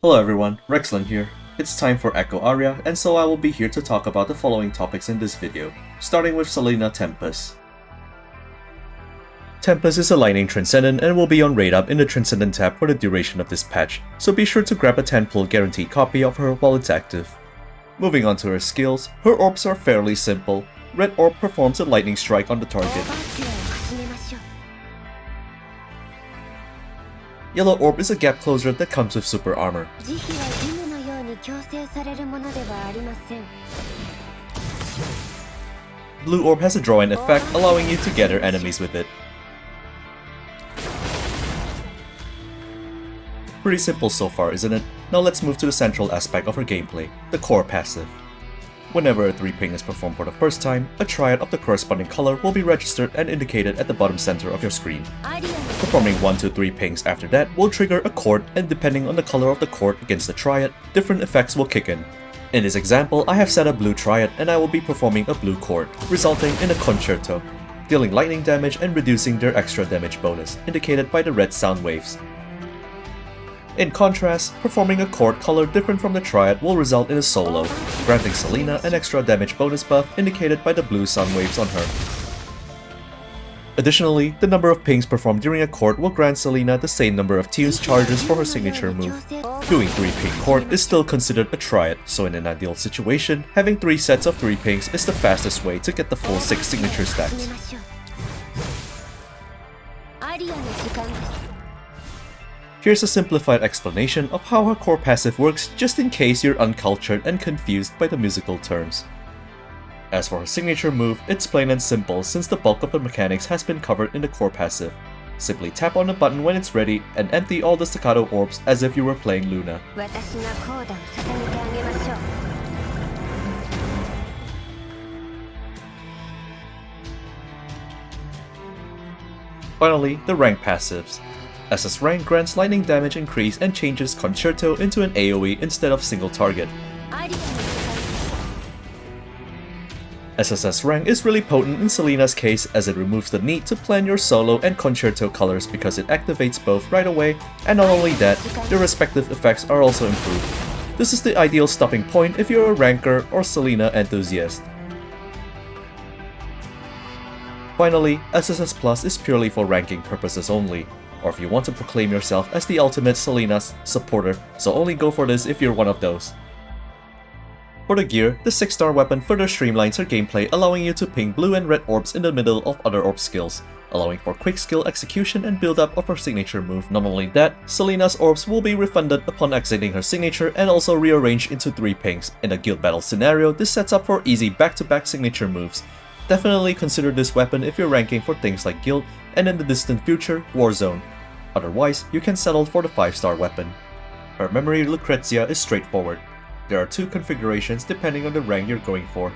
Hello everyone, Rexlent here. It's time for Echo Aria, and so I will be here to talk about the following topics in this video, starting with Selena Tempest. Tempest is a Lightning Transcendent and will be on raid up in the Transcendent tab for the duration of this patch, so be sure to grab a 10-pull guaranteed copy of her while it's active. Moving on to her skills, her orbs are fairly simple. Red Orb performs a lightning strike on the target. Yellow Orb is a gap closer that comes with super armor. Blue Orb has a draw-in effect, allowing you to gather enemies with it. Pretty simple so far, isn't it? Now let's move to the central aspect of her gameplay, the core passive. Whenever a 3-ping is performed for the first time, a triad of the corresponding color will be registered and indicated at the bottom center of your screen. Performing 1 to 3 pings after that will trigger a chord, and depending on the color of the chord against the triad, different effects will kick in. In this example, I have set a blue triad and I will be performing a blue chord, resulting in a concerto, dealing lightning damage and reducing their extra damage bonus, indicated by the red sound waves. In contrast, performing a chord color different from the triad will result in a solo, granting Selena an extra damage bonus buff indicated by the blue sound waves on her. Additionally, the number of pings performed during a chord will grant Selena the same number of Tunes charges for her signature move. Doing 3-ping chord is still considered a triad, so in an ideal situation, having 3 sets of 3 pings is the fastest way to get the full 6 signature stacks. Here's a simplified explanation of how her core passive works, just in case you're uncultured and confused by the musical terms. As for her signature move, it's plain and simple since the bulk of the mechanics has been covered in the core passive. Simply tap on the button when it's ready and empty all the staccato orbs as if you were playing Luna. Finally, the rank passives. SS rank grants lightning damage increase and changes Concerto into an AoE instead of single target. SSS rank is really potent in Selena's case as it removes the need to plan your solo and Concerto colors because it activates both right away, and not only that, their respective effects are also improved. This is the ideal stopping point if you're a ranker or Selena enthusiast. Finally, SSS Plus is purely for ranking purposes only, or if you want to proclaim yourself as the ultimate Selena's supporter, so only go for this if you're one of those. For the gear, the 6-star weapon further streamlines her gameplay, allowing you to ping blue and red orbs in the middle of other orb skills, allowing for quick skill execution and build-up of her signature move. Not only that, Selena's orbs will be refunded upon exiting her signature and also rearranged into 3 pings. In a guild battle scenario, this sets up for easy back-to-back signature moves. Definitely consider this weapon if you're ranking for things like guild and in the distant future, Warzone. Otherwise, you can settle for the 5-star weapon. Her memory Lucrezia is straightforward. There are 2 configurations depending on the rank you're going for.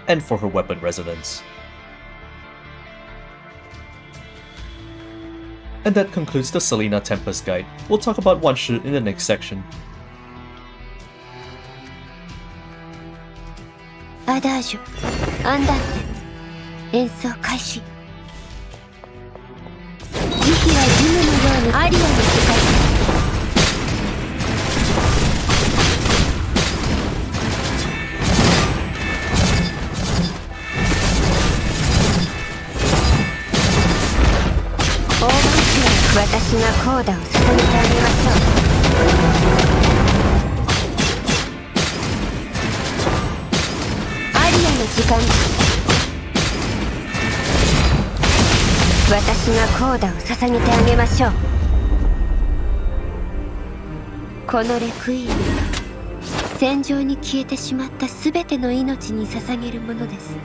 And for her weapon resonance. And that concludes the Selena Tempest guide. We'll talk about Wanshi in the next section. Adagio, andante, enso kaishi. 時期はジムのようにアリアの世界です。大盤子は私がコーダを捧げてあげましょう。アリアの時間です。私がコーダを捧げてあげましょう。このレクイームは戦場に消えてしまったすべての命に捧げるものです。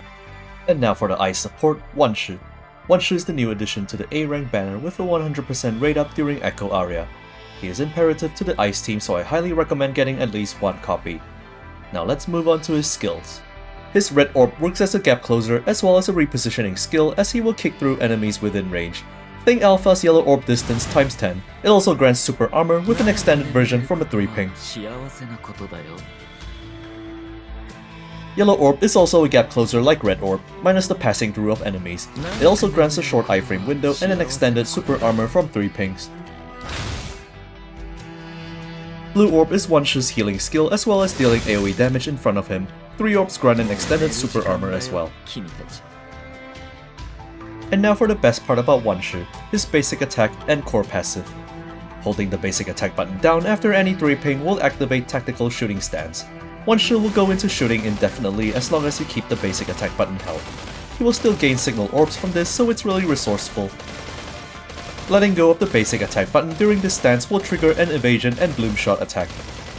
And now for the ice support, Wanshi. Wanshi is the new addition to the A rank banner with a 100% raid up during Echo Aria. He is imperative to the ice team, so I highly recommend getting at least 1 copy. Now let's move on to his skills. His red orb works as a gap closer as well as a repositioning skill, as he will kick through enemies within range. Think Alpha's yellow orb distance times 10. It also grants super armor with an extended version from a 3-ping. Yellow orb is also a gap closer like red orb, minus the passing through of enemies. It also grants a short iframe window and an extended super armor from 3 pings. Blue Orb is Wanshi's healing skill as well as dealing AoE damage in front of him. 3 orbs grant an extended super armor as well. And now for the best part about Wanshi, his basic attack and core passive. Holding the basic attack button down after any 3 ping will activate tactical shooting stance. Wanshi will go into shooting indefinitely as long as you keep the basic attack button held. He will still gain signal orbs from this, so it's really resourceful. Letting go of the basic attack button during this stance will trigger an evasion and bloom shot attack,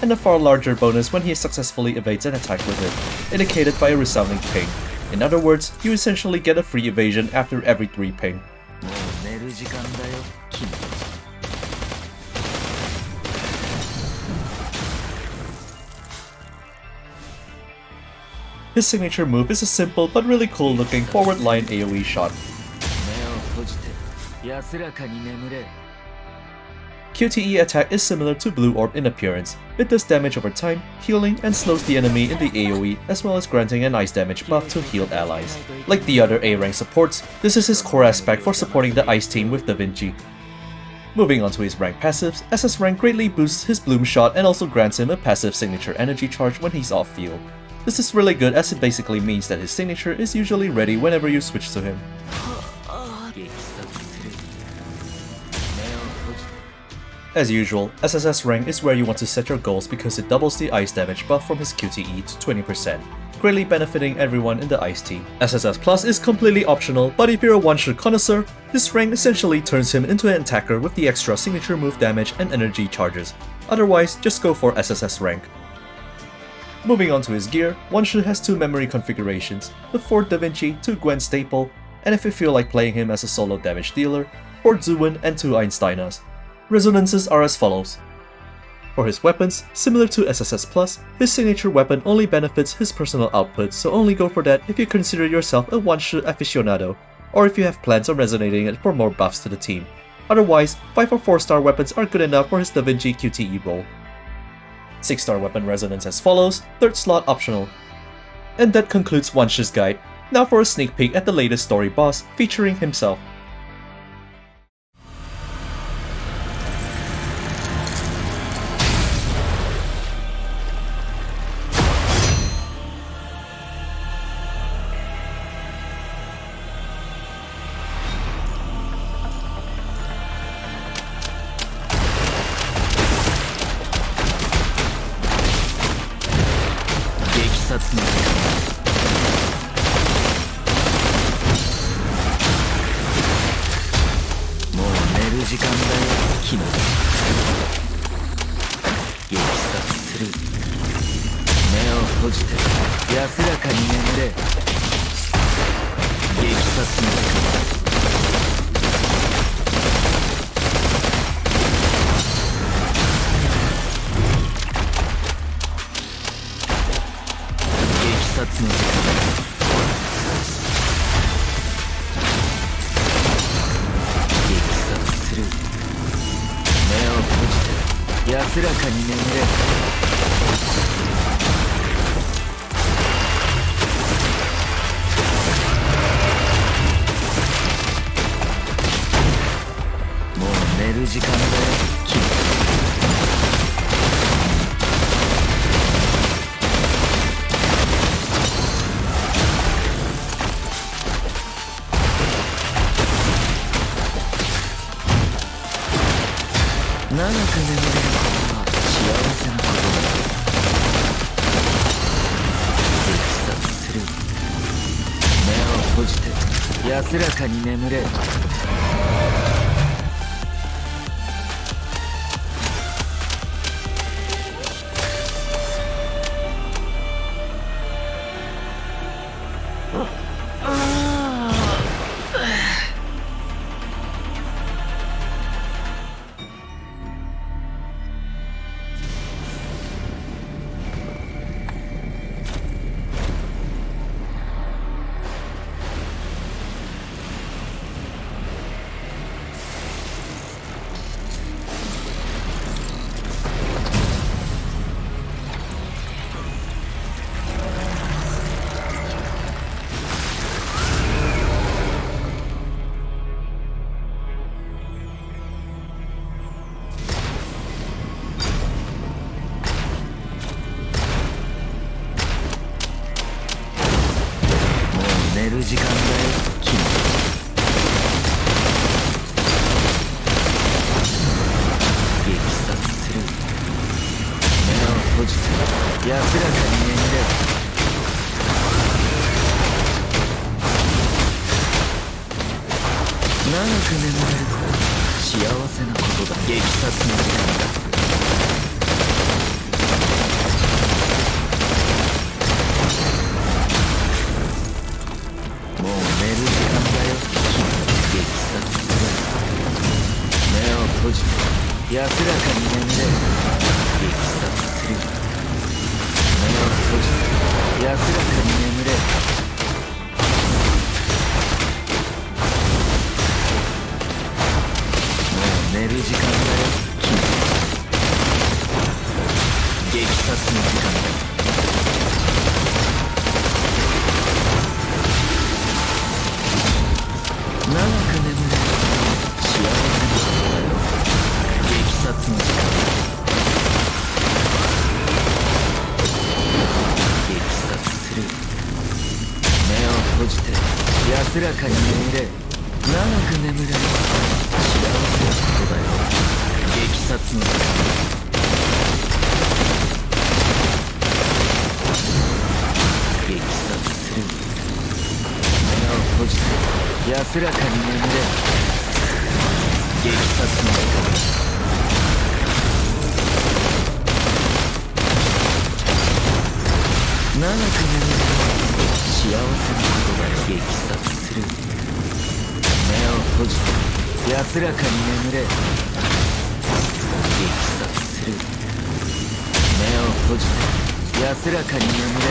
and a far larger bonus when he successfully evades an attack with it, indicated by a resounding ping. In other words, you essentially get a free evasion after every 3 ping. His signature move is a simple but really cool looking forward line AoE shot. QTE attack is similar to Blue Orb in appearance. It does damage over time, healing, and slows the enemy in the AoE, as well as granting an ice damage buff to healed allies. Like the other A-rank supports, this is his core aspect for supporting the ice team with Da Vinci. Moving on to his rank passives, SS rank greatly boosts his Bloom shot and also grants him a passive signature energy charge when he's off field. This is really good as it basically means that his signature is usually ready whenever you switch to him. As usual, SSS rank is where you want to set your goals because it doubles the ice damage buff from his QTE to 20%, greatly benefiting everyone in the ice team. SSS Plus is completely optional, but if you're a one-shot connoisseur, this rank essentially turns him into an attacker with the extra signature move damage and energy charges. Otherwise, just go for SSS rank. Moving on to his gear, Wanshi has 2 memory configurations, the 4 Da Vinci, 2 Gwen staple, and if you feel like playing him as a solo damage dealer, 4 Zuwen and 2 Einsteinas. Resonances are as follows. For his weapons, similar to SSS Plus, his signature weapon only benefits his personal output, so only go for that if you consider yourself a Wanshi aficionado, or if you have plans on resonating it for more buffs to the team. Otherwise, 5 or 4-star weapons are good enough for his Da Vinci QTE role. 6-star weapon resonance as follows, 3rd slot optional. And that concludes Wanshi's guide. Now for a sneak peek at the latest story boss featuring himself. 安らかに眠れ。長く眠れることは幸せなことだ。激殺の時間だ。もう寝る時間だよ。激殺する。目を閉じて安らかに眠れ。激殺する。目を閉じて安らかに眠れ。寝る時間だよ。激殺の時間だ。長く眠れ。幸せなことだよ。激殺の時間だ。激殺する。目を閉じて安らかに眠れ。長く眠れ。幸せなことだよ。激殺の時間だ。激殺する。目を閉じて安らかに眠れ。激殺の時間だ。長く眠れ。幸せなことだよ。激殺する。目を閉じて安らかに眠れ。激殺する。目を閉じて安らかに眠れ。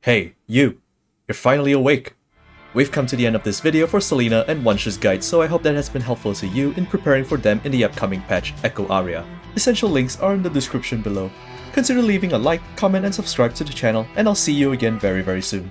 Hey, you! You're finally awake! We've come to the end of this video for Selena and Wanshi's guide, so I hope that has been helpful to you in preparing for them in the upcoming patch, Echo Aria. Essential links are in the description below. Consider leaving a like, comment and subscribe to the channel, and I'll see you again very soon.